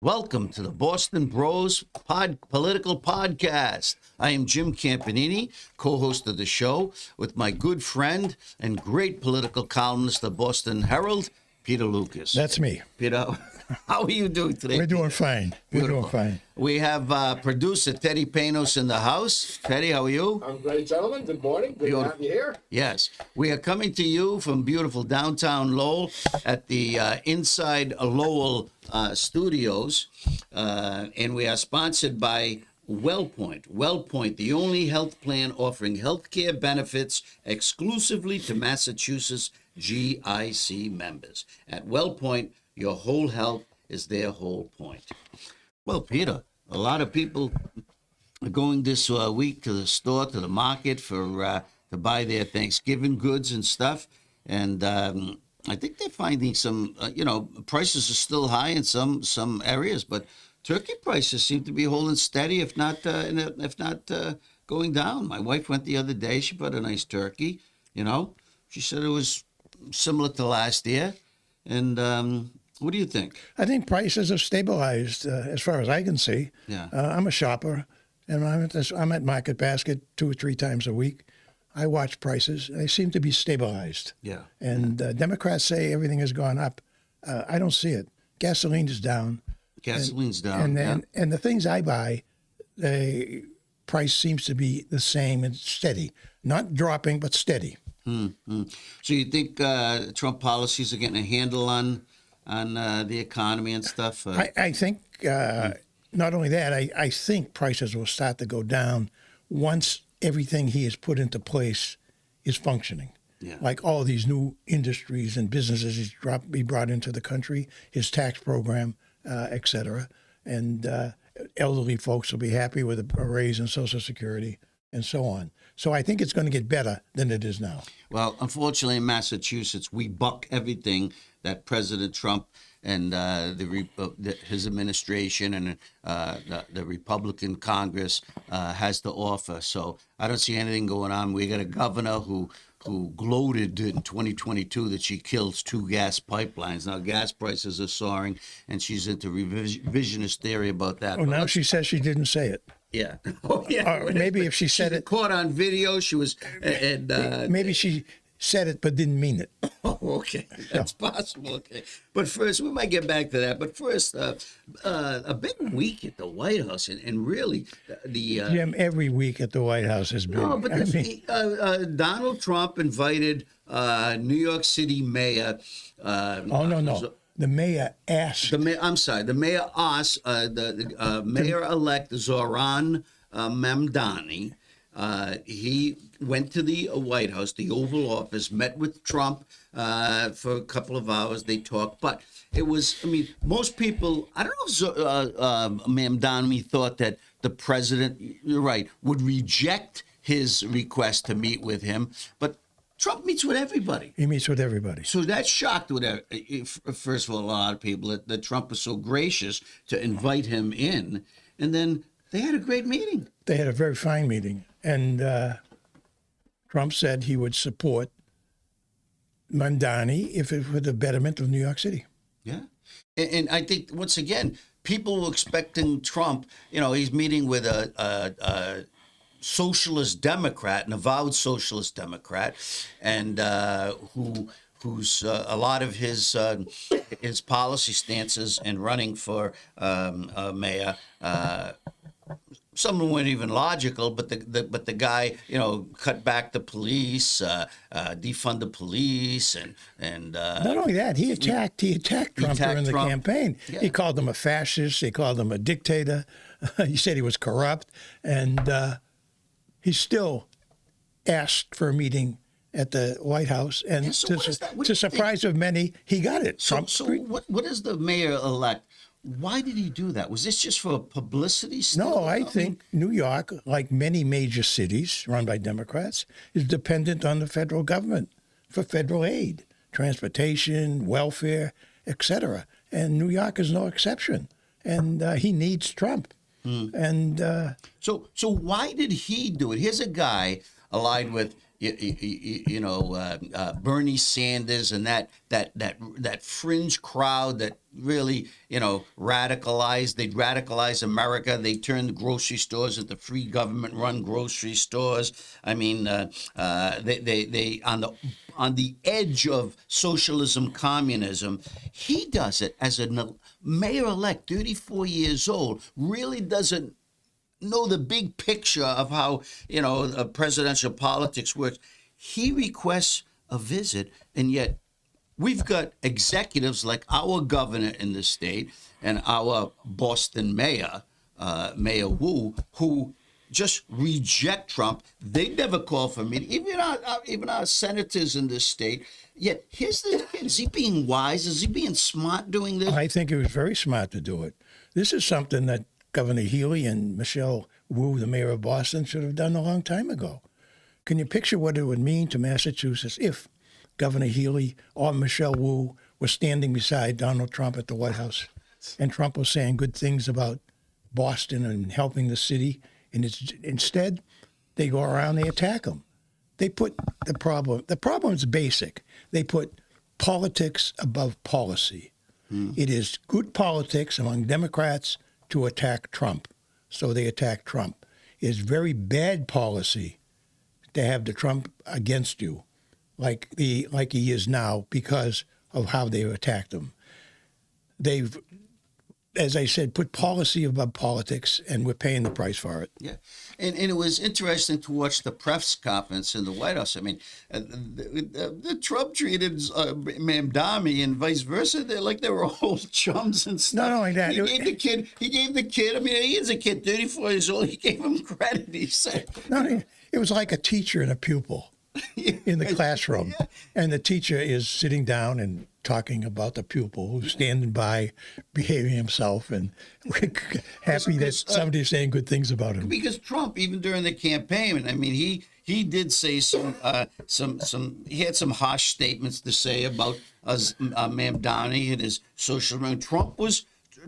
Welcome to the Boston Bros Political Podcast. I am Jim Campanini, co-host of the show, with my good friend and great political columnist, the Boston Herald, Peter Lucas. That's me. Peter, how are you doing today? We're doing fine. Beautiful. We're doing fine. We have producer Teddy Panos in the house. Teddy, how are you? I'm great, gentlemen. Good morning. Good to have you here. Yes. We are coming to you from beautiful downtown Lowell at the InsideLowell studios, and we are sponsored by WellPoint. WellPoint, the only health plan offering healthcare benefits exclusively to Massachusetts GIC members. At WellPoint, your whole health is their whole point. Well, Peter, a lot of people are going this week to the store, to the market for to buy their Thanksgiving goods and stuff, and I think they're finding some, prices are still high in some areas, but turkey prices seem to be holding steady, if not going down. My wife went the other day. She bought a nice turkey. She said it was similar to last year. And what do you think? I think prices have stabilized as far as I can see. Yeah. I'm a shopper, and I'm at Market Basket 2 or 3 times a week. I watch prices. They seem to be stabilized. Yeah. And Democrats say everything has gone up. I don't see it. Gasoline is down. Gasoline's down. And the things I buy, the price seems to be the same and steady. Not dropping, but steady. Mm-hmm. So you think Trump policies are getting a handle on the economy and stuff? I think not only that, I think prices will start to go down once everything he has put into place is functioning. Yeah. Like all these new industries and businesses he brought into the country, his tax program, et cetera. And elderly folks will be happy with a raise in Social Security and so on. So I think it's going to get better than it is now. Well, unfortunately, in Massachusetts, we buck everything that President Trump and his administration and the Republican Congress has to offer. So I don't see anything going on. We got a governor who gloated in 2022 that she killed 2 gas pipelines. Now gas prices are soaring, and she's into revisionist theory about that. Oh, now she says she didn't say it. Yeah. Oh, yeah. Maybe if she said it, caught on video, she was. Maybe she said it but didn't mean it. Oh, okay, that's possible. Okay, but first we might get back to that. But first, a big week at the White House, and really the Jim, every week at the White House has been. no, but Donald Trump invited New York City Mayor. No. The mayor asked. The mayor asked the mayor-elect Zoran Mamdani. He went to the White House, the Oval Office, met with Trump for a couple of hours. They talked, but it was, most people, I don't know if Mamdani thought that the president, you're right, would reject his request to meet with him, but Trump meets with everybody. He meets with everybody. So that shocked, first of all, a lot of people that Trump was so gracious to invite him in. And then they had a great meeting. They had a very fine meeting. And Trump said he would support Mamdani if it were the betterment of New York City. Yeah. And I think, once again, people were expecting Trump, he's meeting with a socialist Democrat, an avowed socialist Democrat, and who's a lot of his policy stances and running for mayor. Some of them weren't even logical, but the guy, cut back the police, defund the police, and not only that, he attacked Trump during the campaign. Yeah. He called him a fascist. He called him a dictator. He said he was corrupt, and he still asked for a meeting at the White House, and to surprise of many, he got it. So what is the mayor-elect? Why did he do that? Was this just for publicity stunt? No, I think New York, like many major cities run by Democrats, is dependent on the federal government for federal aid, transportation, welfare, etc. And New York is no exception. And he needs Trump. And so why did he do it? Here's a guy allied with Bernie Sanders and that fringe crowd that really, radicalized. They'd radicalize America. They turned the grocery stores into free government-run grocery stores. I mean, they on the edge of socialism, communism. He does it as a mayor-elect, 34 years old, really doesn't know the big picture of how presidential politics works. He requests a visit, and yet we've got executives like our governor in the state and our Boston mayor, Mayor Wu, who just reject Trump. They never call for a meeting. Even our senators in this state. Yet here's the kid. Is he being wise? Is he being smart doing this? I think it was very smart to do it. This is something that Governor Healy and Michelle Wu, the mayor of Boston, should have done a long time ago. Can you picture what it would mean to Massachusetts if Governor Healy or Michelle Wu were standing beside Donald Trump at the White House and Trump was saying good things about Boston and helping the city, and instead they go around, they attack him. They put the problem is basic. They put politics above policy. It is good politics among Democrats to attack Trump, so they attack Trump. It is very bad policy to have the Trump against you, like he is now, because of how they attacked him. They've, as I said, put policy above politics, and we're paying the price for it. Yeah, and it was interesting to watch the press conference in the White House. I mean, the Trump treated Mamdani and vice versa. They're like they were old chums and stuff. Not only that, he gave the kid. I mean, he is a kid, 34 years old. He gave him credit. He said, it was like a teacher and a pupil in the classroom, and the teacher is sitting down and talking about the pupil who's standing by, behaving himself, and happy that somebody's saying good things about him. Because Trump, even during the campaign, I mean, he did say he had some harsh statements to say about Mamdani and his social.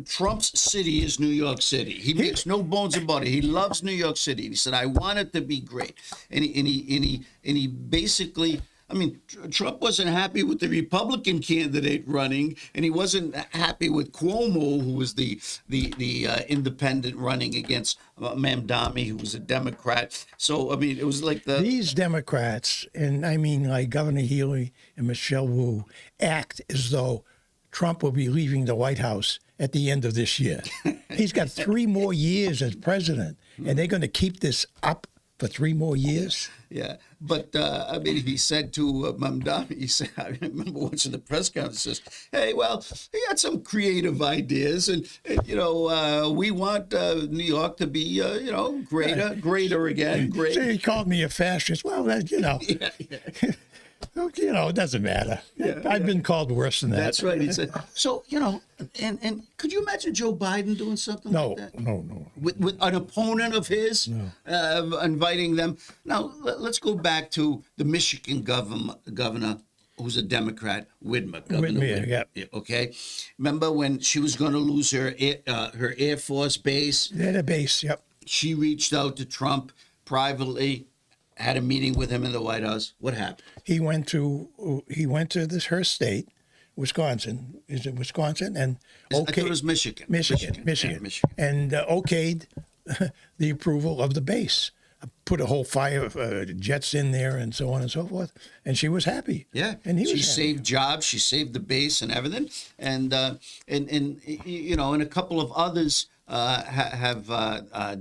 Trump's city is New York City. He makes no bones about it. He loves New York City. He said, "I want it to be great," and he basically. I mean, Trump wasn't happy with the Republican candidate running, and he wasn't happy with Cuomo, who was the independent running against Mamdani, who was a Democrat. So, I mean, it was like these Democrats, and I mean like Governor Healy and Michelle Wu, act as though Trump will be leaving the White House at the end of this year. He's got 3 more years as president, and they're going to keep this up for 3 more years? Yeah, but I mean, he said to Mamdani, he said, I remember watching the press conference, says, "Hey, well, he had some creative ideas, and we want New York to be, greater again, great." So he called me a fascist. Well, Yeah. it doesn't matter. I've been called worse than that. That's right. He said, so, and could you imagine Joe Biden doing something like that? No. With an opponent of his, inviting them. Now, let's go back to the Michigan governor, who's a Democrat, Whitmer. Yeah. Okay. Remember when she was going to lose her Air Force base? They had a base, yep. She reached out to Trump privately, had a meeting with him in the White House. What happened? He went to her state, Wisconsin. Is it Wisconsin? And I thought it was Michigan. Michigan. And okayed the approval of the base. Put a whole fire of jets in there and so on and so forth. And she was happy. Yeah. And she saved jobs. She saved the base and everything. And a couple of others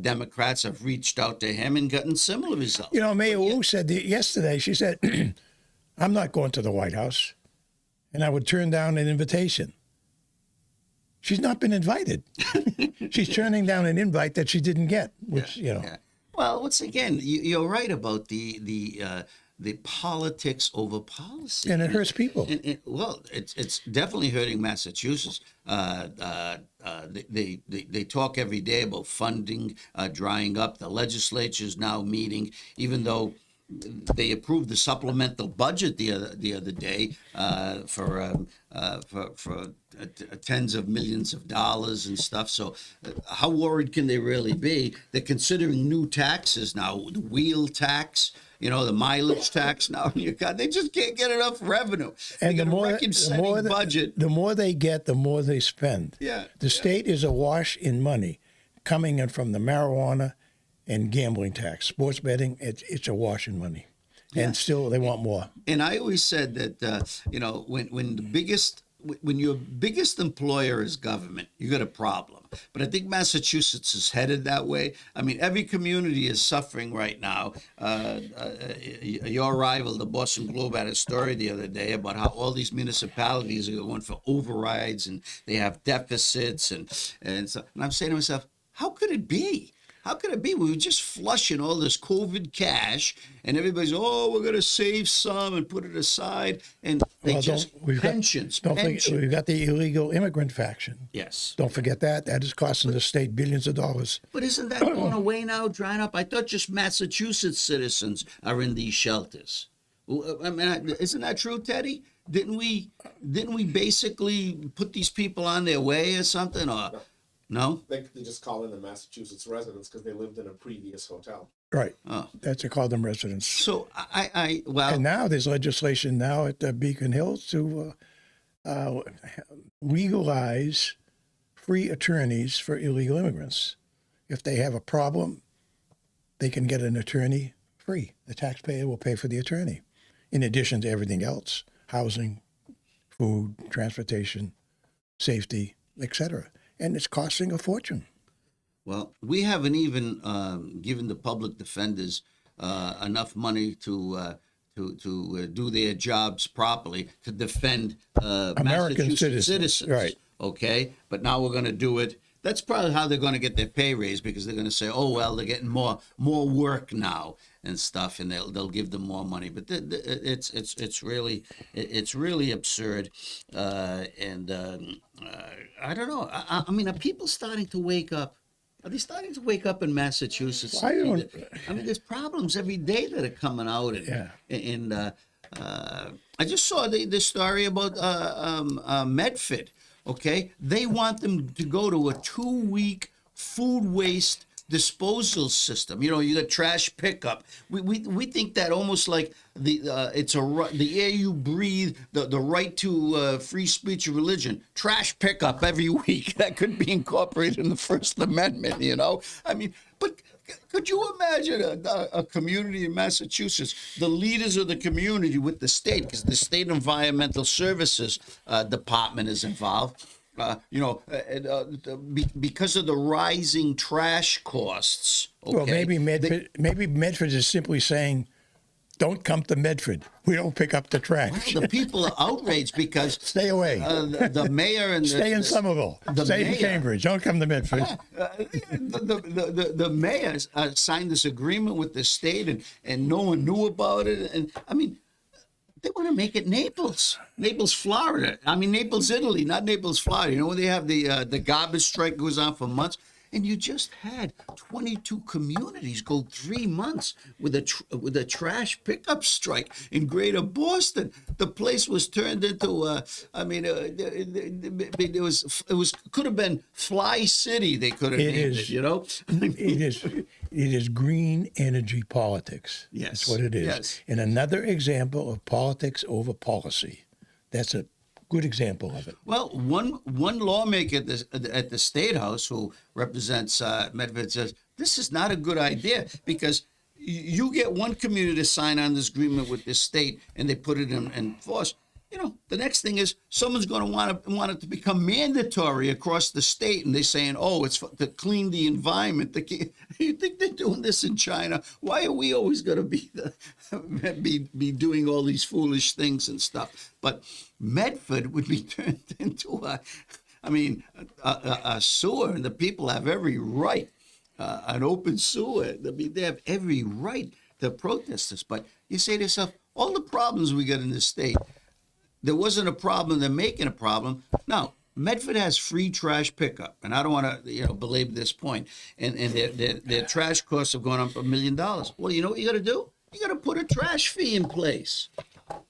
Democrats have reached out to him and gotten similar results. Mayor Wu said yesterday, she said, "I'm not going to the White House," and I would turn down an invitation. She's not been invited. She's turning down an invite that she didn't get, which. Well, once again, you're right about the politics over policy, and it hurts people. It's definitely hurting Massachusetts. They talk every day about funding drying up. The legislature is now meeting, even though they approved the supplemental budget the other day for tens of millions of dollars and stuff. So how worried can they really be? They're considering new taxes now, the wheel tax. the mileage tax now in your car. They just can't get enough revenue. And they the got a more, record-setting budget. the more they get, the more they spend. Yeah, The state is awash in money coming in from the marijuana and gambling tax, sports betting. It's awash in money, and still they want more. And I always said that when your biggest employer is government, you got a problem. But I think Massachusetts is headed that way. I mean, every community is suffering right now. Your rival, the Boston Globe, had a story the other day about how all these municipalities are going for overrides and they have deficits and I'm saying to myself, how could it be? How could it be? We were just flushing all this COVID cash, and everybody's, we're going to save some and put it aside, and pensions. Don't forget, we've got the illegal immigrant faction. Yes. Don't forget that. That is costing the state billions of dollars. But isn't that going away now, drying up? I thought just Massachusetts citizens are in these shelters. I mean, isn't that true, Teddy? Didn't we basically put these people on their way or something, or? No? They just call in the Massachusetts residents because they lived in a previous hotel. Right. Oh. That's to call them residents. So And now there's legislation now at Beacon Hill to legalize free attorneys for illegal immigrants. If they have a problem, they can get an attorney free. The taxpayer will pay for the attorney, in addition to everything else: housing, food, transportation, safety, etc. And it's costing a fortune. Well, we haven't even given the public defenders enough money to do their jobs properly, to defend American Massachusetts citizens. Right. Okay. But now we're going to do it. That's probably how they're going to get their pay raise, because they're going to say, "Oh well, they're getting more work now and stuff," and they'll give them more money. But it's really absurd, and I don't know. I mean, are people starting to wake up? Are they starting to wake up in Massachusetts? I mean, there's problems every day that are coming out, and I just saw the story about Medford. Okay, they want them to go to a 2-week food waste disposal system. You got trash pickup. We think that almost like the air you breathe, the right to free speech of religion. Trash pickup every week. That could be incorporated in the First Amendment. I mean, but could you imagine a community in Massachusetts, the leaders of the community with the state, because the State Environmental Services Department is involved, because of the rising trash costs. Okay, well, maybe Medford is simply saying, "Don't come to Medford. We don't pick up the trash." Well, the people are outraged because stay away. The mayor and stay in Somerville. Stay in Cambridge. Don't come to Medford. The mayor signed this agreement with the state, and no one knew about it. And I mean, they want to make it Naples, Florida. I mean, Naples, Italy, not Naples, Florida. When they have the garbage strike goes on for months. And you just had 22 communities go 3 months with a trash pickup strike in Greater Boston. The place was turned into it could have been Fly City. They could have named it. It is green energy politics. Yes, that's what it is. Yes. And another example of politics over policy. That's a good example of it. Well, one lawmaker at the State House who represents Medford says this is not a good idea, because you get one community to sign on this agreement with this state and they put it in force. The next thing is someone's going to want it to become mandatory across the state, and they're saying, "Oh, it's to clean the environment." You think they're doing this in China? Why are we always going to be doing all these foolish things and stuff? But Medford would be turned into a sewer, and the people have every right, an open sewer. I mean, they have every right to protest this. But you say to yourself, all the problems we got in this state. There wasn't a problem. They're making a problem. Now, Medford has free trash pickup, and I don't want to, belabor this point. And their trash costs have gone up $1 million. Well, you know what you got to do? You got to put a trash fee in place,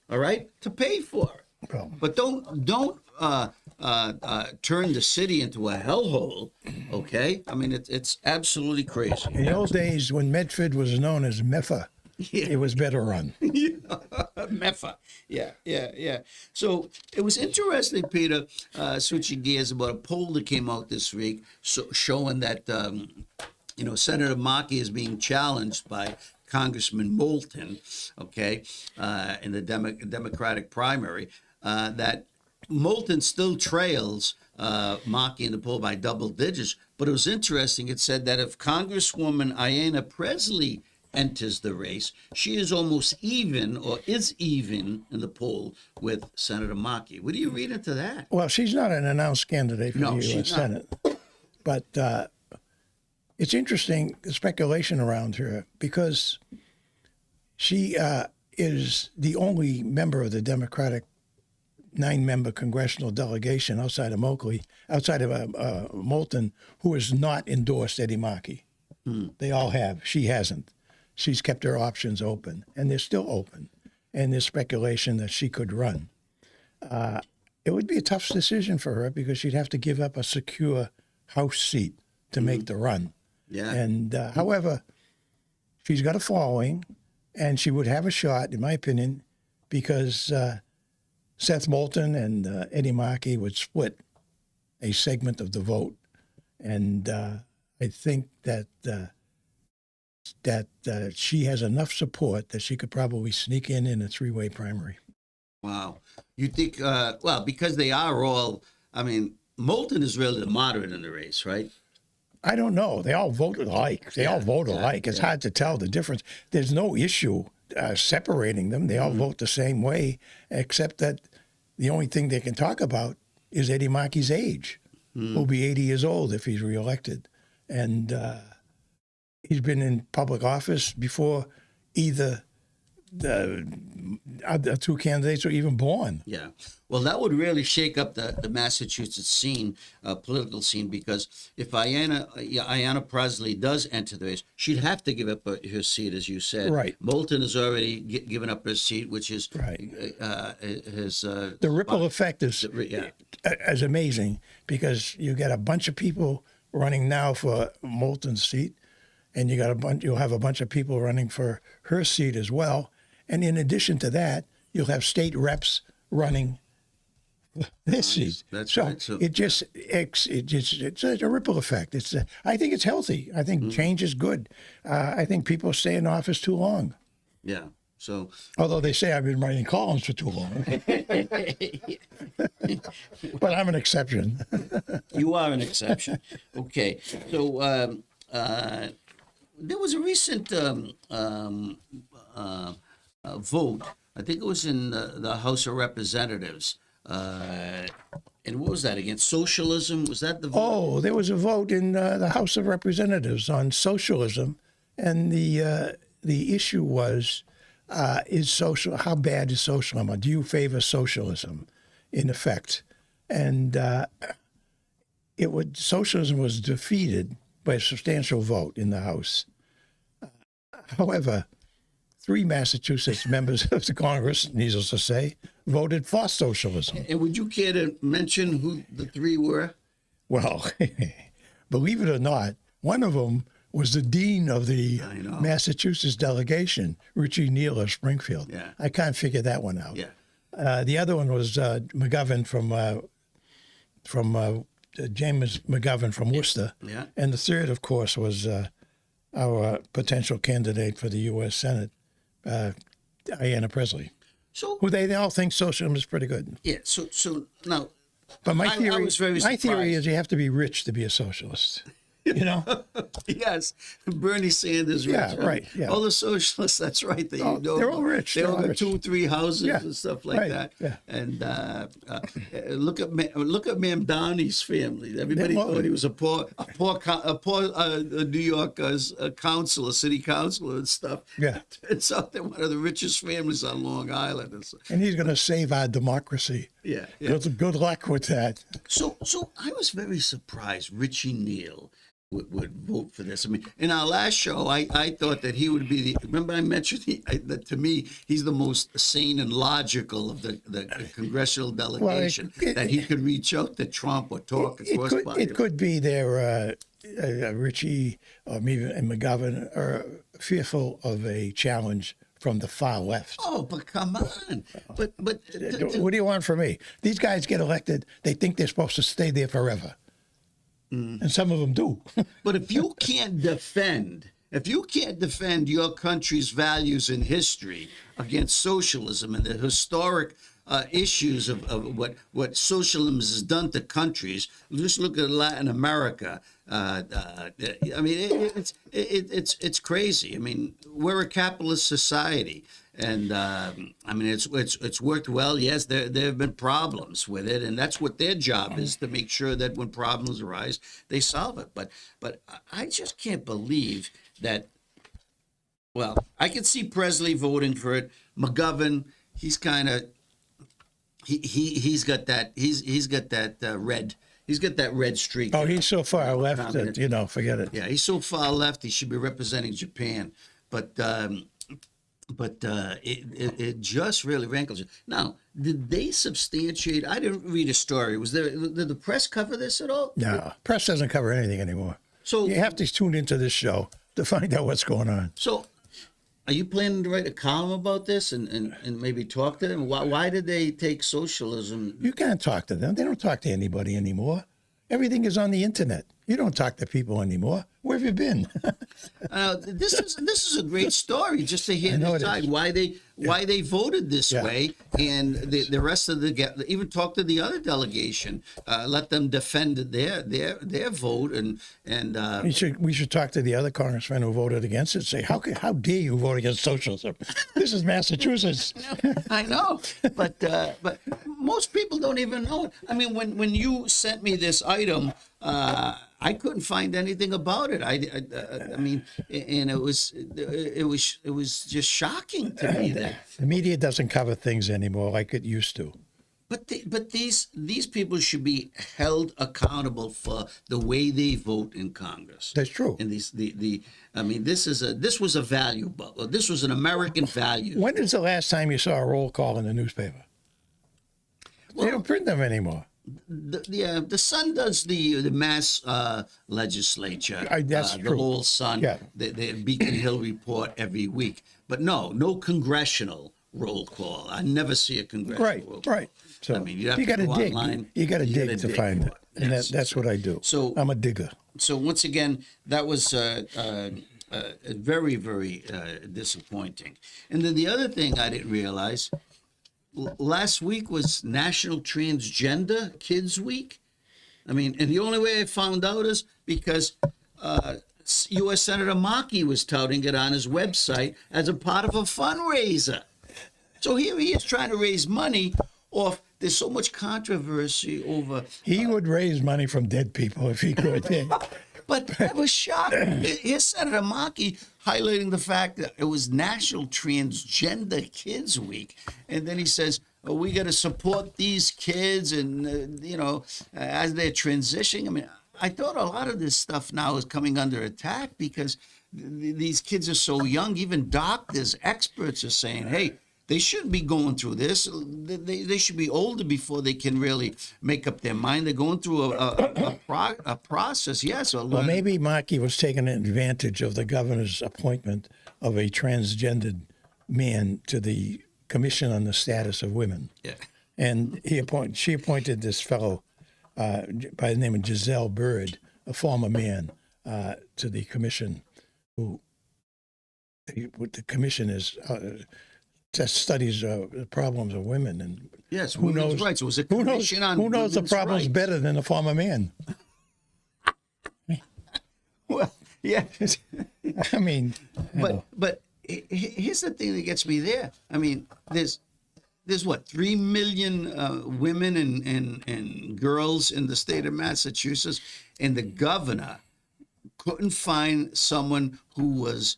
all right, to pay for it. Well, but don't turn the city into a hellhole. Okay, I mean it's absolutely crazy. In those days when Medford was known as Meffa, Yeah. it was better run. Meffa. Yeah. So it was interesting, Peter, switching gears, about a poll that came out this week showing that, Senator Markey is being challenged by Congressman Moulton, okay, in the Democratic primary, that Moulton still trails Markey in the poll by double digits. But it was interesting. It said that if Congresswoman Ayanna Pressley enters the race, she is almost even, or is even, in the poll with Senator Markey. What do you read into that? Well, she's not an announced candidate for No, the she's U.S. not. Senate. But it's interesting, the speculation around her, because she is the only member of the Democratic 9-member congressional delegation outside of Moulton, who has not endorsed Eddie Markey. They all have. She hasn't. She's kept her options open, and they're still open. And there's speculation that she could run. It would be a tough decision for her because she'd have to give up a secure House seat to make the run. Yeah. And however, she's got a following, and she would have a shot, in my opinion, because Seth Moulton and Eddie Markey would split a segment of the vote. And I think that she has enough support that she could probably sneak in a 3-way primary. Wow. You think, well, because they are all, Moulton is really the moderate in the race, right? I don't know. They all vote alike. They all vote alike. It's hard to tell the difference. There's no issue separating them. They all vote the same way, except that the only thing they can talk about is Eddie Markey's age. He'll be 80 years old if he's reelected. And he's been in public office before either the other two candidates were even born. Yeah. Well, that would really shake up the Massachusetts scene, political scene, because if Ayanna Pressley does enter the race, she'd have to give up her seat, as you said. Right. Moulton has already given up his seat, which is Right. his. The ripple effect is amazing because you get a bunch of people running now for Moulton's seat, and you'll have a bunch of people running for her seat as well. And in addition to that, you'll have state reps running this seat. That's so right. So it's a ripple effect. I think it's healthy. I think change is good. I think people stay in office too long. yeah. So Although they say I've been writing columns for too long. But I'm an exception. you are an exception. Okay. So there was a recent vote. I think it was in the House of Representatives. And what was that, against socialism? Was that the vote? Oh, there was a vote in the House of Representatives on socialism, and the issue was, how bad is socialism? Or do you favor socialism, in effect? And socialism was defeated by a substantial vote in the House. However, 3 Massachusetts members of the Congress, needless to say, voted for socialism. And would you care to mention who the 3 were? Well, believe it or not, one of them was the dean of the Massachusetts delegation, Richie Neal of Springfield. Yeah. I can't figure that one out. Yeah. The other one was McGovern from James McGovern from Worcester. Yeah. And the third, of course, was our potential candidate for the U.S. Senate, Ayanna Pressley, So who they all think socialism is pretty good. yeah. So now, But my I theory, was very my theory surprised. is you have to be rich to be a socialist. You know? yes, Bernie Sanders. Yeah, rich. right, yeah. All the socialists. That's right. They, they're all rich. They They're all all got rich. 2, 3 houses Yeah, and stuff like right, that. yeah. And look at Mamdani's family. Everybody They're thought lovely. he was a poor New York councilor, city councilor, and stuff. Yeah. Turns out they're one of the richest families on Long Island. And he's going to save our democracy. Yeah. Yeah. Good luck with that. So I was very surprised. Richie Neal. would vote for this. I mean, in our last show, I thought that he would be the. Remember, I mentioned that to me, he's the most sane and logical of the congressional delegation. That he could reach out to Trump or talk across by. It could be their Ritchie or maybe McGovern are fearful of a challenge from the far left. Oh, but come on! But What do you want from me? These guys get elected. They think they're supposed to stay there forever. And some of them do. But if you can't defend your country's values and history against socialism and the historic issues of what socialism has done to countries, just look at Latin America. I mean, it's crazy. I mean, we're a capitalist society. And I mean, it's worked well. Yes, there have been problems with it, and that's what their job is, to make sure that when problems arise, they solve it. But I just can't believe that. Well, I can see Presley voting for it. McGovern, he's kind of he's got that red. He's got that red streak. Oh, he's so far left that forget it. Yeah, he's so far left. He should be representing Japan, but. It just really rankles. Now, did they substantiate? I didn't read a story. Did the press cover this at all? No, press doesn't cover anything anymore. So you have to tune into this show to find out what's going on. So, are you planning to write a column about this and maybe talk to them? Why did they take socialism? You can't talk to them. They don't talk to anybody anymore. Everything is on the internet. You don't talk to people anymore. Where have you been? This is a great story, just to hear the side why they voted this way, and the rest of even talk to the other delegation, let them defend their vote, and we should talk to the other congressmen who voted against it. Say how dare you vote against socialism? This is Massachusetts. I know, but most people don't even know it. I mean, when you sent me this item. I couldn't find anything about it. I mean, and it was just shocking to me that the media doesn't cover things anymore like it used to. But these people should be held accountable for the way they vote in Congress. That's true. And I mean, this was a value, this was an American value. When is the last time you saw a roll call in the newspaper? They don't print them anymore. The Sun does the mass legislature. That's the true. Lowell Sun, the Beacon Hill report every week. But no congressional roll call. I never see a congressional roll call. Right. So I mean, you got to dig. Online, you got to dig to find it, and that's what I do. So I'm a digger. So once again, that was very, very disappointing. And then the other thing I didn't realize. Last week was National Transgender Kids Week. I mean, and the only way I found out is because U.S. Senator Markey was touting it on his website as a part of a fundraiser. So here he is trying to raise money off. There's so much controversy over. He would raise money from dead people if he could. But I was shocked. Here's Senator Markey highlighting the fact that it was National Transgender Kids Week. And then he says, we got to support these kids and, as they're transitioning. I mean, I thought a lot of this stuff now is coming under attack because these kids are so young. Even doctors, experts are saying, hey, they shouldn't be going through this. They should be older before they can really make up their mind. They're going through a process. Yes. Well, maybe Markey was taking advantage of the governor's appointment of a transgendered man to the Commission on the Status of Women. Yeah. And she appointed this fellow by the name of Giselle Bird, a former man, to the commission. The commission is. That studies the problems of women, and yes, women's rights. It was a commission on who knows the problems rights. better than a former man. Well, yeah. I mean, but here's the thing that gets me there. I mean, there's what 3 million women and girls in the state of Massachusetts, and the governor couldn't find someone who was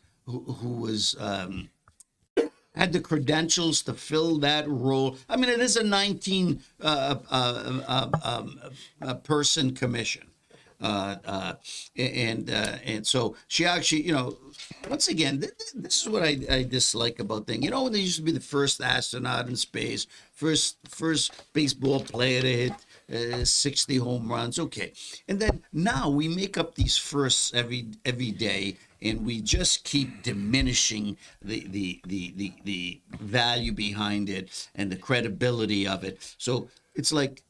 had the credentials to fill that role. I mean, it is a 19 person commission. And so she actually, once again, this is what I dislike about things. When they used to be the first astronaut in space, first baseball player to hit 60 home runs. Okay, and then now we make up these firsts every day, and we just keep diminishing the value behind it and the credibility of it. So it's like,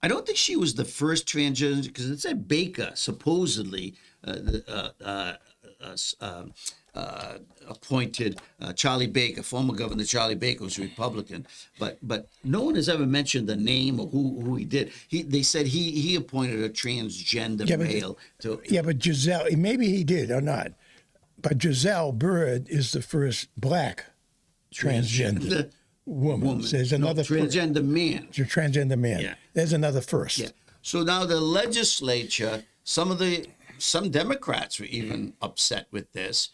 I don't think she was the first transgender, because it said Baker supposedly appointed Charlie Baker, former Governor Charlie Baker, was Republican, but no one has ever mentioned the name or who he did. They said he appointed a transgender male to. Yeah, but Giselle, maybe he did or not, but Giselle Bird is the first black transgender woman. There's another transgender man. Transgender man. Yeah. There's another first. Yeah. So now the legislature, some Democrats were even upset with this,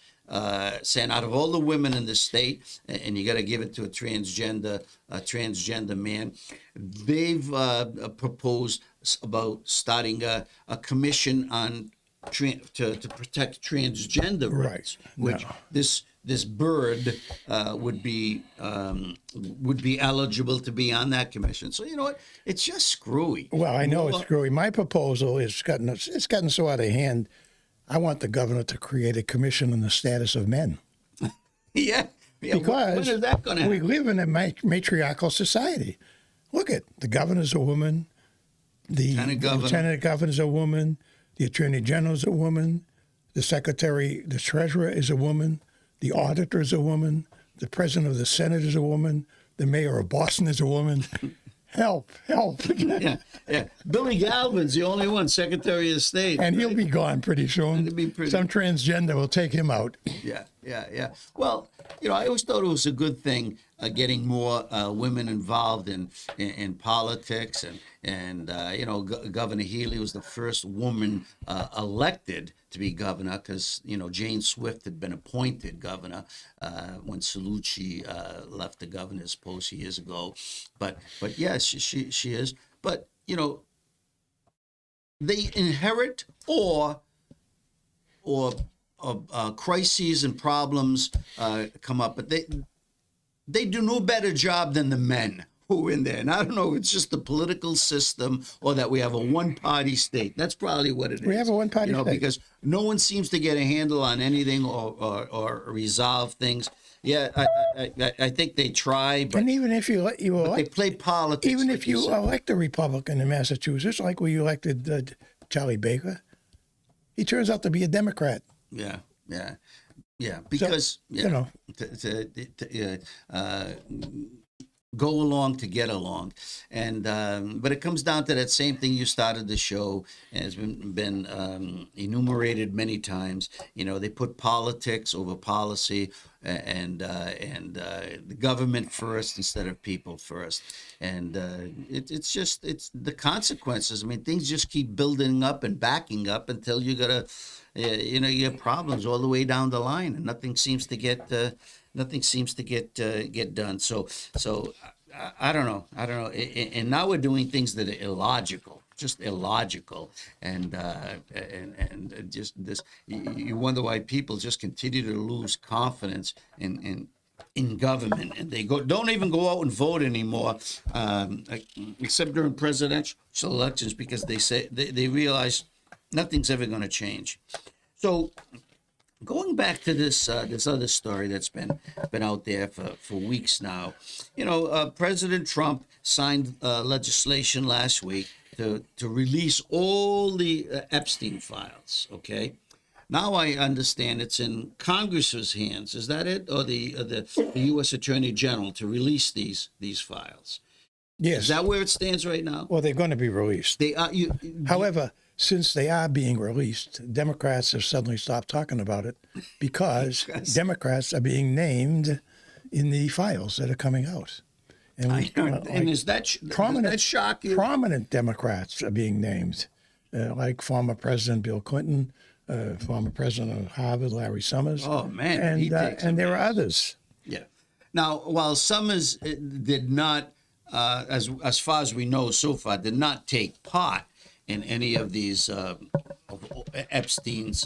saying out of all the women in the state, and you got to give it to a transgender man, they've proposed about starting a commission on to protect transgender rights, which this bird would be eligible to be on that commission. So you know what? It's just screwy. Well, I know it's screwy. My proposal is it's gotten so out of hand. I want the governor to create a commission on the status of men. Yeah. Because when is that going to happen? We live in a matriarchal society. Look at the governor's a woman, the lieutenant governor's a woman, the attorney general's a woman, the secretary, the treasurer is a woman, the auditor is a woman, the president of the Senate is a woman, the mayor of Boston is a woman. Help. Yeah. Billy Galvin's the only one, Secretary of State. And he'll be gone pretty soon. Some transgender will take him out. Yeah. Well, I always thought it was a good thing getting more women involved in politics, and Governor Healy was the first woman elected to be governor, because Jane Swift had been appointed governor when Cellucci left the governor's post years ago. But yes, she is. But they inherit or crises and problems come up, but they do no better job than the men who are in there. And I don't know if it's just the political system or that we have a one-party state. That's probably what it is. We have a one-party state. Because no one seems to get a handle on anything or resolve things. Yeah, I think they try, but, and even if they play politics. Even if you elect a Republican in Massachusetts, like we elected Charlie Baker, he turns out to be a Democrat. Yeah. Because go along to get along, and but it comes down to that same thing you started the show, and has been enumerated many times. They put politics over policy, and the government first instead of people first, and it's the consequences. I mean, things just keep building up and backing up until you gotta. You have problems all the way down the line, and nothing seems to get done. So I don't know. And now we're doing things that are illogical, and just this. You wonder why people just continue to lose confidence in government, and they don't even go out and vote anymore, except during presidential elections, because they say they realize nothing's ever going to change. So, going back to this other story that's been out there for weeks now, President Trump signed legislation last week to release all the Epstein files. Okay, now I understand it's in Congress's hands. Is that it, or the U.S. Attorney General to release these files? Yes. Is that where it stands right now? Well, they're going to be released. They are. However, since they are being released, Democrats have suddenly stopped talking about it because Democrats are being named in the files that are coming out. And does that shock you? Prominent Democrats are being named, like former President Bill Clinton, former President of Harvard Larry Summers. Oh man! And there are others. Yeah. Now, while Summers did not, as far as we know so far, did not take part in any of these Epstein's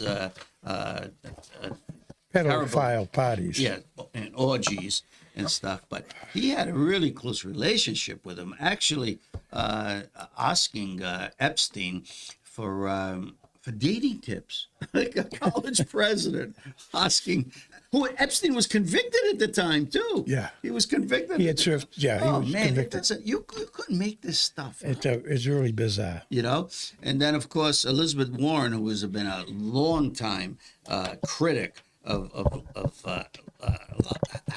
Pedophile parties. yeah, and orgies and stuff. But he had a really close relationship with him, actually asking Epstein for dating tips. Like a college president asking, who Epstein was convicted at the time too. Yeah. He was convicted. He had served. Yeah, he Oh was man, convicted. you couldn't make this stuff up. It's really bizarre. You know, and then of course Elizabeth Warren, who has been a long time critic of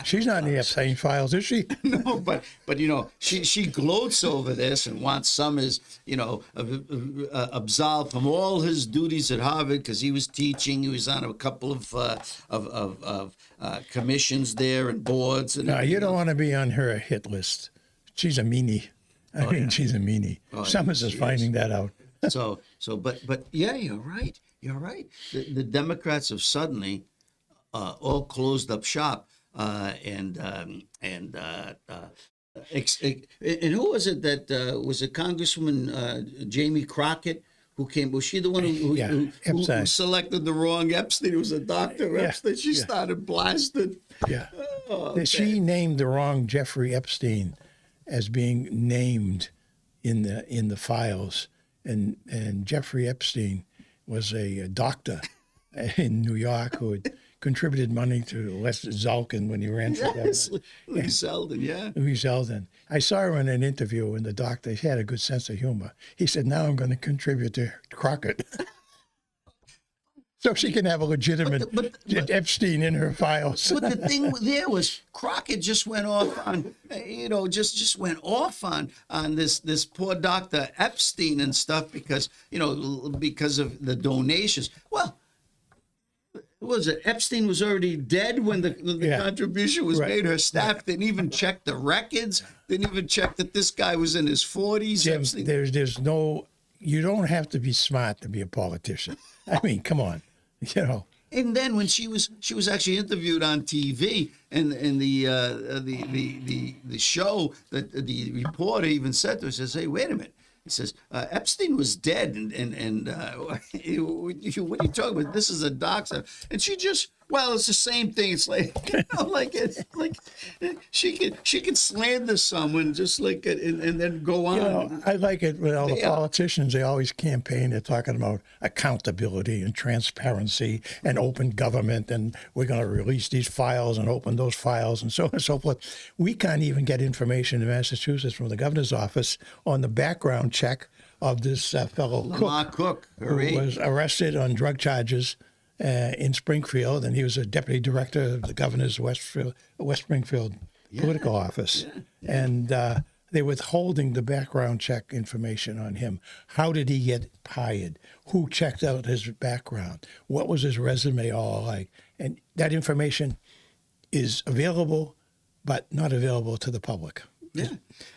She's not in the Epstein files, is she? no, but you know, she gloats over this and wants some is absolved from all his duties at Harvard because he was teaching. He was on a couple of commissions there and boards. And No, you everything don't else. want to be on her hit list. She's a meanie. I mean, she's a meanie. Oh, Summers is she finding that out. But yeah, you're right. You're right. The Democrats have suddenly all closed up shop, and who was it that was it Congresswoman Jamie Crockett who came? Was she the one who Epstein. selected the wrong Epstein? It was a Dr. Yeah, Epstein. She yeah. started blasting. Yeah. Oh, She named the wrong Jeffrey Epstein as being named in the files, and Jeffrey Epstein was a doctor in New York who had contributed money to Les Zalkin when he ran for yes, governor. Louis Zeldin, yeah. Louis Zeldin. I saw her in an interview, and the doctor he had a good sense of humor. He said, "Now I'm going to contribute to Crockett." So she can have a legitimate but- Epstein in her files. But the thing there was Crockett just went off on, just went off on this poor Dr. Epstein and stuff because of the donations. Well, what was it? Epstein was already dead when the Yeah. contribution was Right. made. Her staff didn't even check the records. Didn't even check that this guy was in his 40s. Jim, Epstein. there's no, you don't have to be smart to be a politician. I mean, come on, And then when she was actually interviewed on TV, and the show that the reporter even said to her, says, "Hey, wait a minute." He says, Epstein was dead, and what are you talking about? This is a doctor, and she just, well, it's the same thing. It's like, it's like she could slander someone just like and then go on. I like it when all the Yeah. politicians, they always campaign. They're talking about accountability and transparency and open government, and we're going to release these files and open those files and so on and so forth. We can't even get information in Massachusetts from the governor's office on the background check of this fellow Lamar Cook, who was arrested on drug charges in Springfield, and he was a deputy director of the governor's West Springfield political office. Yeah. And they're withholding the background check information on him. How did he get hired? Who checked out his background? What was his resume all like? And that information available, but not available to the public. Yeah.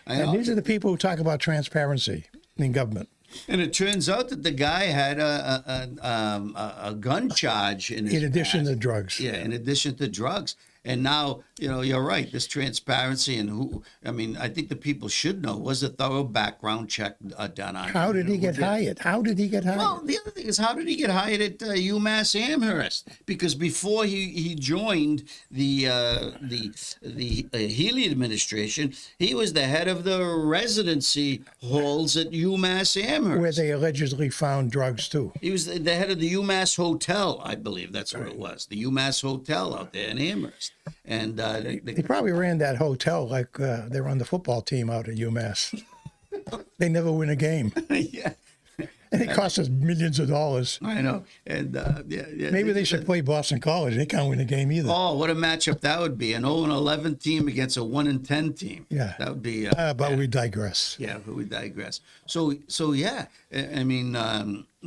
And these are the people who talk about transparency in government. And it turns out that the guy had a gun charge in his In addition past. to drugs. Yeah, in addition to drugs. And now, you're right, this transparency and I think the people should know, was a thorough background check done on him? How did he get hired? How did he get hired? Well, the other thing is, how did he get hired at UMass Amherst? Because before he joined the Healy administration, he was the head of the residency halls at UMass Amherst. Where they allegedly found drugs too. He was the head of the UMass Hotel, I believe that's what it was, the UMass Hotel out there in Amherst. And They probably ran that hotel like they run the football team out at UMass. They never win a game. yeah, And it costs us millions of dollars. I know. And Maybe they should play Boston College. They can't win a game either. Oh, what a matchup that would be! An 0-11 team against a 1-10 team. Yeah. that would be. But we digress. Yeah, but we digress. So yeah,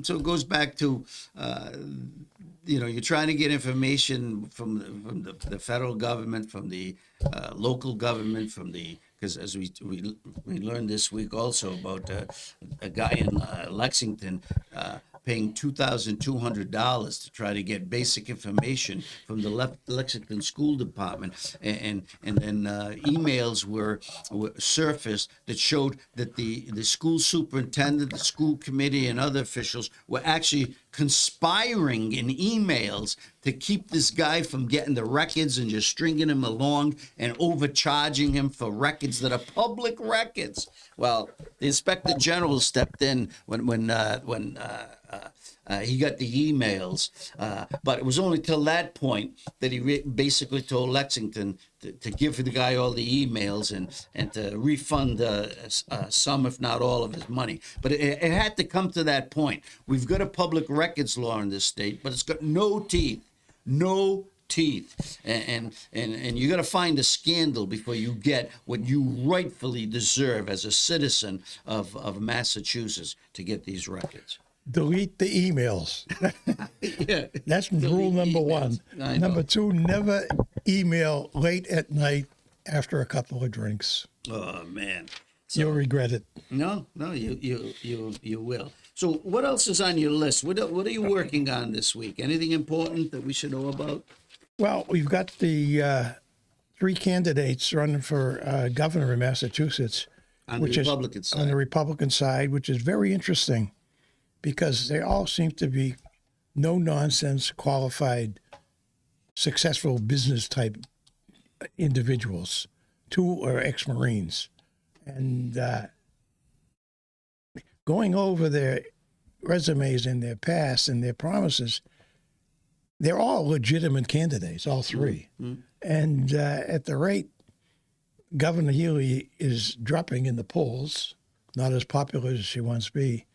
so it goes back to, you're trying to get information from the federal government, from the local government, because as we learned this week also about a guy in Lexington paying $2,200 to try to get basic information from the Lexington School Department, and then emails were surfaced that showed that the school superintendent, the school committee, and other officials were actually conspiring in emails to keep this guy from getting the records and just stringing him along and overcharging him for records that are public records. Well, the inspector general stepped in when he got the emails, but it was only till that point that he basically told Lexington to give the guy all the emails and to refund some, if not all, of his money. But it had to come to that point. We've got a public records law in this state, but it's got no teeth. No teeth, and you got to find a scandal before you get what you rightfully deserve as a citizen of Massachusetts to get these records. Delete the emails. Yeah, That's rule number emails. one. Number two, never email late at night after a couple of drinks. Oh man, You'll regret it. no, you will. So what else is on your list? What are you working on this week? Anything important that we should know about? Well, we've got the 3 candidates running for governor in Massachusetts. On the Republican side. On the Republican side, which is very interesting because they all seem to be no-nonsense, qualified, successful business-type individuals. 2 are ex-Marines. And going over their resumes and their past and their promises, they're all legitimate candidates, all 3. Mm-hmm. And at the rate Governor Healy is dropping in the polls, not as popular as she wants to be,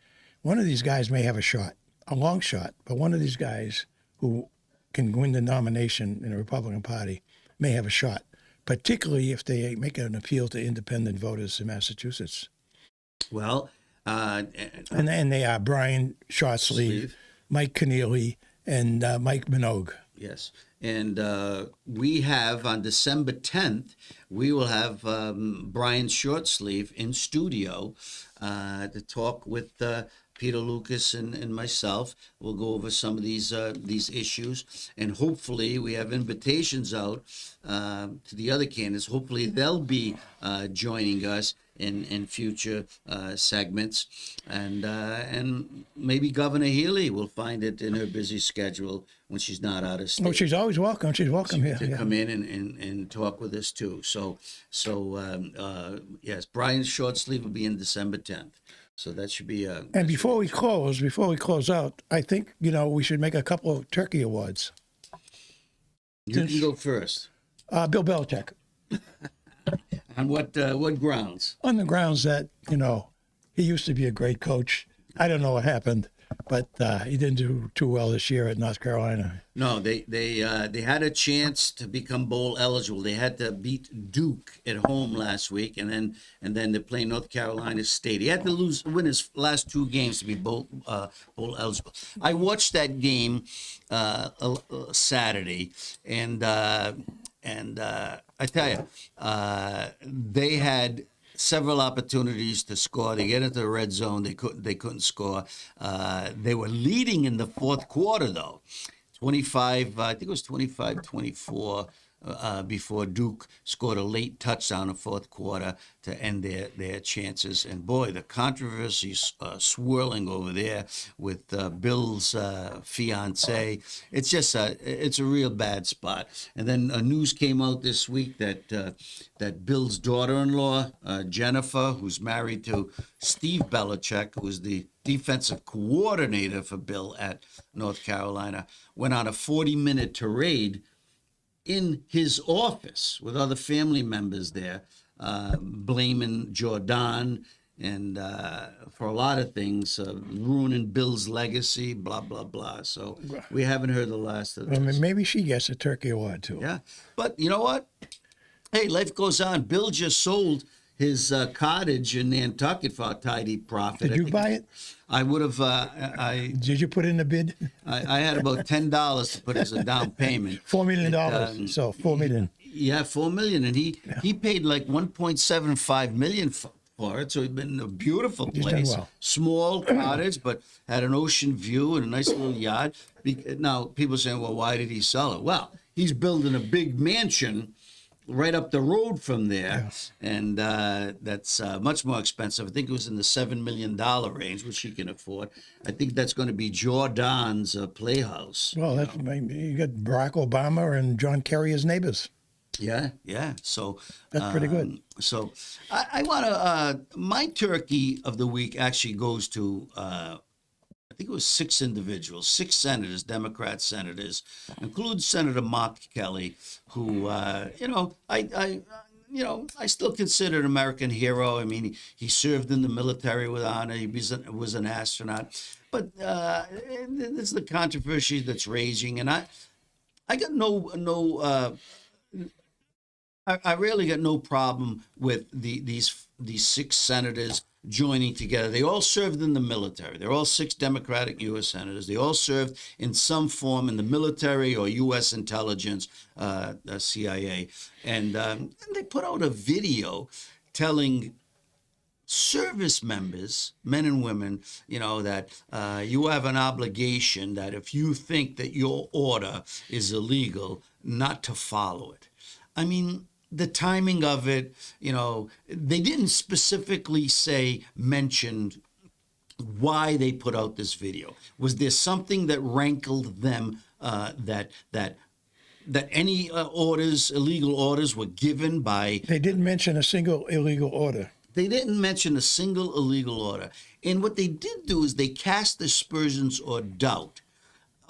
one of these guys may have a shot, a long shot, but one of these guys who can win the nomination in the Republican Party may have a shot, particularly if they make an appeal to independent voters in Massachusetts. Well, and they are Brian Shortsleeve, Mike Keneally, and Mike Minogue. Yes. And we have on December 10th, we will have Brian Shortsleeve in studio to talk with Peter Lucas and myself. We'll go over some of these issues, and hopefully we have invitations out to the other candidates. Hopefully they'll be joining us in future segments, and maybe Governor Healy will find it in her busy schedule when she's not out of state. Oh, she's always welcome. She's welcome here. To come in and talk with us too. So yes, Brian Shortsleeve will be in December 10th. So that should be a. And before we close out, I think we should make a couple of turkey awards. You can go first. Bill Belichick. On what grounds? On the grounds that he used to be a great coach. I don't know what happened, but he didn't do too well this year at North Carolina. No, they had a chance to become bowl eligible. They had to beat Duke at home last week, and then they play North Carolina State. He had to win his last 2 games to be bowl eligible. I watched that game Saturday, and I tell you, they had several opportunities to score. They get into the red zone. They couldn't score. They were leading in the fourth quarter, though. 25, I think it was 25-24 before Duke scored a late touchdown in the fourth quarter to end their chances. And boy, the controversy's swirling over there with Bill's fiance. It's just it's a real bad spot. And then news came out this week that Bill's daughter-in-law, Jennifer, who's married to Steve Belichick, who was the defensive coordinator for Bill at North Carolina, went on a 40-minute tirade in his office with other family members there, blaming Jordan and for a lot of things, ruining Bill's legacy, blah, blah, blah. So we haven't heard the last of this. Maybe she gets a turkey award, too. Yeah. But you know what? Hey, life goes on. Bill just sold his cottage in Nantucket for a tidy profit. Did you buy it? I would have. Did you put in a bid? I had about $10 to put as a down payment. $4 million. So $4 million. Yeah, $4 million, and he paid like $1.75 million for for it. So he's been in a beautiful He's done place, well. small cottage, but had an ocean view and a nice little yard. Now people are saying, well, why did he sell it? Well, he's building a big mansion right up the road from there, and that's much more expensive. I think it was in the $7 million range, which he can afford. I think that's going to be Jordan's Playhouse. Well, that's you got Barack Obama and John Kerry as neighbors. Yeah, yeah. So That's pretty good. So I want to. My turkey of the week actually goes to. I think it was 6 individuals, 6 senators, Democrat senators, includes Senator Mark Kelly, who I still consider an American hero. I mean, he served in the military with honor. He was an astronaut, but this is the controversy that's raging, and I got I really got no problem with these 6 senators joining together. They all served in the military. They're all 6 Democratic U.S. senators. They all served in some form in the military or U.S. intelligence, CIA. And they put out a video telling service members, men and women, that you have an obligation that if you think that your order is illegal, not to follow it. I mean, the timing of it, they didn't specifically mention why they put out this video. Was there something that rankled them that any illegal orders were given by? They didn't mention a single illegal order. They didn't mention a single illegal order. And what they did do is they cast aspersions or doubt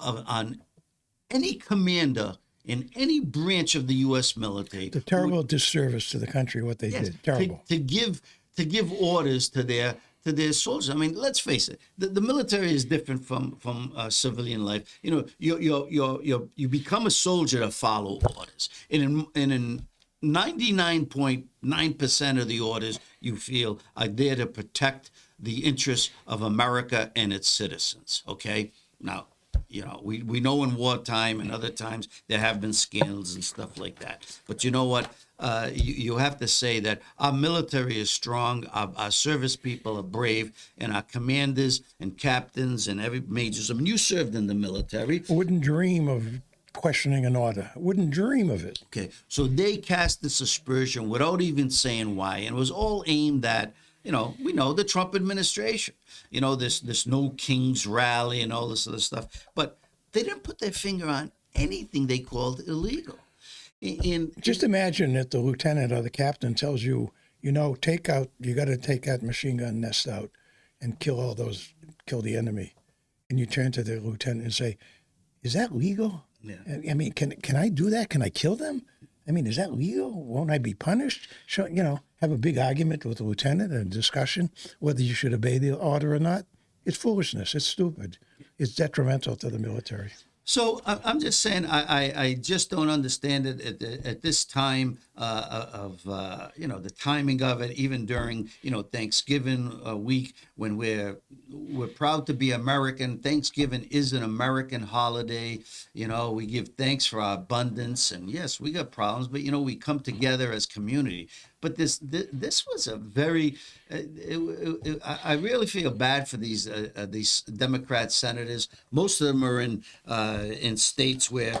on any commander in any branch of the U.S. military. The terrible disservice to the country, what they did. Terrible. To give orders to their soldiers. I mean, let's face it. The military is different from civilian life. You become a soldier to follow orders. And in 99.9% of the orders you feel are there to protect the interests of America and its citizens. Okay? Now, we know in wartime and other times there have been scandals and stuff like that. But you know what? You have to say that our military is strong, our service people are brave, and our commanders and captains and every majors. I mean, you served in the military. Wouldn't dream of questioning an order. Wouldn't dream of it. Okay, so they cast this aspersion without even saying why, and it was all aimed at, we know the Trump administration, this No Kings rally and all this other stuff, but they didn't put their finger on anything they called illegal. Just imagine that the lieutenant or the captain tells you, you got to take that machine gun nest out and kill the enemy. And you turn to the lieutenant and say, is that legal? Yeah. I mean, can I do that? Can I kill them? I mean, is that legal? Won't I be punished? So, have a big argument with the lieutenant, a discussion, whether you should obey the order or not. It's foolishness. It's stupid. It's detrimental to the military. So I'm just saying, I just don't understand it at this time of the timing of it, even during Thanksgiving week when we're proud to be American. Thanksgiving is an American holiday. We give thanks for our abundance, and yes, we got problems, but we come together as community. But this was a very, I really feel bad for these Democrat senators. Most of them are in states where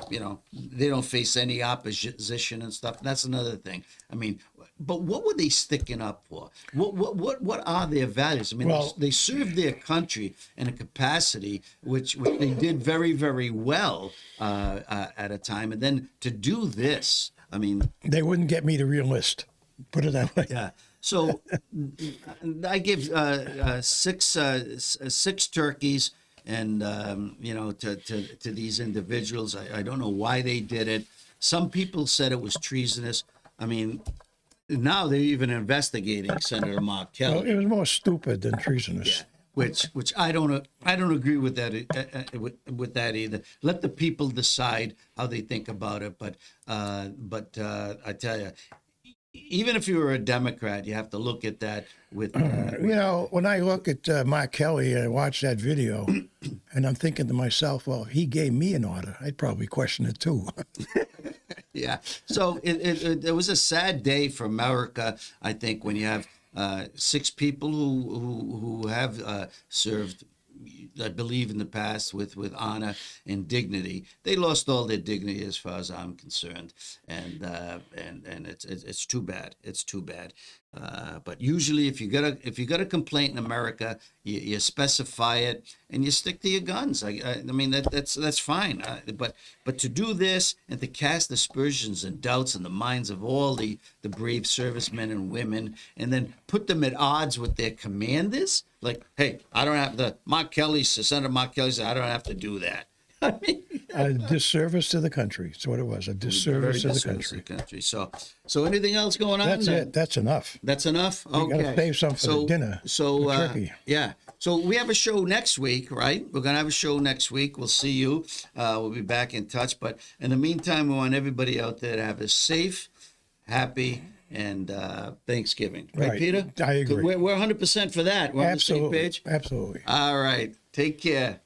they don't face any opposition and stuff. And that's another thing. I mean, but what were they sticking up for? What are their values? I mean, they served their country in a capacity which they did very, very well at a time, and then to do this, I mean, they wouldn't get me to re-enlist. Put it that way. Yeah. So I give 6 turkeys, and to these individuals. I don't know why they did it. Some people said it was treasonous. I mean, now they're even investigating Senator Mark Kelly. Well, it was more stupid than treasonous. Yeah. Which I don't agree with that with that either. Let the people decide how they think about it. But I tell you, even if you were a Democrat, you have to look at that with. When I look at Mark Kelly and I watch that video, and I'm thinking to myself, well, if he gave me an order, I'd probably question it too. Yeah. So it was a sad day for America, I think, when you have 6 people who have served, I believe, in the past with honor and dignity. They lost all their dignity, as far as I'm concerned, and it's too bad. It's too bad. But usually, if you got a complaint in America, you specify it and you stick to your guns. I mean that's fine. But to do this and to cast aspersions and doubts in the minds of all the brave servicemen and women, and then put them at odds with their commanders, like, hey, I don't have to. Senator Mark Kelly said I don't have to do that. I mean, A disservice to the country. That's what it was. A disservice to the country. So anything else going on? That's it. That's enough. That's enough. We Okay. gotta save some for the dinner. So the turkey. yeah. So we have a show next week, right? We're gonna have a show next week. We'll see you. We'll be back in touch. But in the meantime, we want everybody out there to have a safe, happy, and Thanksgiving. Right, Peter? I agree. We're 100% for that. We're on the same page. Absolutely. All right. Take care.